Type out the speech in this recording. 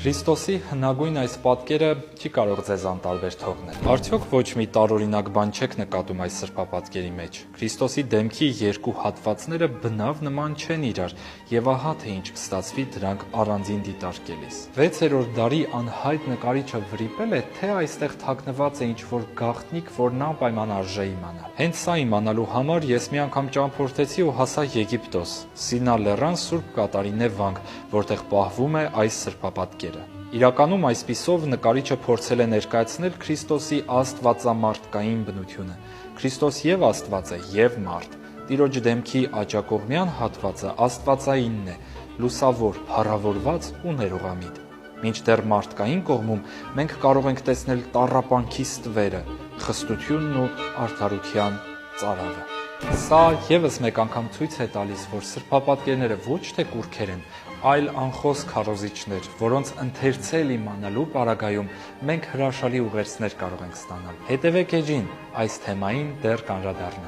Քրիստոսի հնագույն այս պատկերը չի կարող ձեզ անտարբեր թողնել։ Արդյոք ոչ մի տարօրինակ բան չեք նկատում այս սրբապատկերի մեջ։ Քրիստոսի դեմքի երկու հատվածները բնավ նման չեն իրար, եւ ահա թե ինչ կստացվի դրանք առանձին դիտարկելիս։ 6-րդ դարի անհայտ նկարիչը վրիպել է, թե այստեղ թաքնված է ինչ-որ գաղտնիք, որն անպայման արժե իմանալ։ Հենց սա իմանալու համար ես մի անգամ ճամփորդեցի ու հասա Եգիպտոս, Սինա լեռան Սուրբ Կատարինե վանք, որտեղ պահվում է այս սրբապատկերը։ Իրականում այսպիսով նկարիչը փորձել է ներկայացնել Քրիստոսի աստվածամարտկային բնությունը։ Քրիստոս եւ Աստված է, եւ մարդ։ Տիրոջ դեմքի աջակողմյան հատվածը աստվածայինն է, լուսավոր, փառավորված ու ներողամիտ։ Մինչդեռ մարդկային կողմում մենք կարող ենք տեսնել տառապանքի ստվերը, խստությունն ու արդարության ծարավը։ Սա եւս մեկ անգամ ցույց է տալիս, որ սրբապատկերները ոչ թե կուռքեր են, այլ անխոս քարոզիչներ, որոնց ընթերցել իմանալու պարագայում մենք հրաշալի ուղերձներ կարող ենք ստանալ։ Հետևեք էջին, այս թեմային դեռ կանդրադառնանք։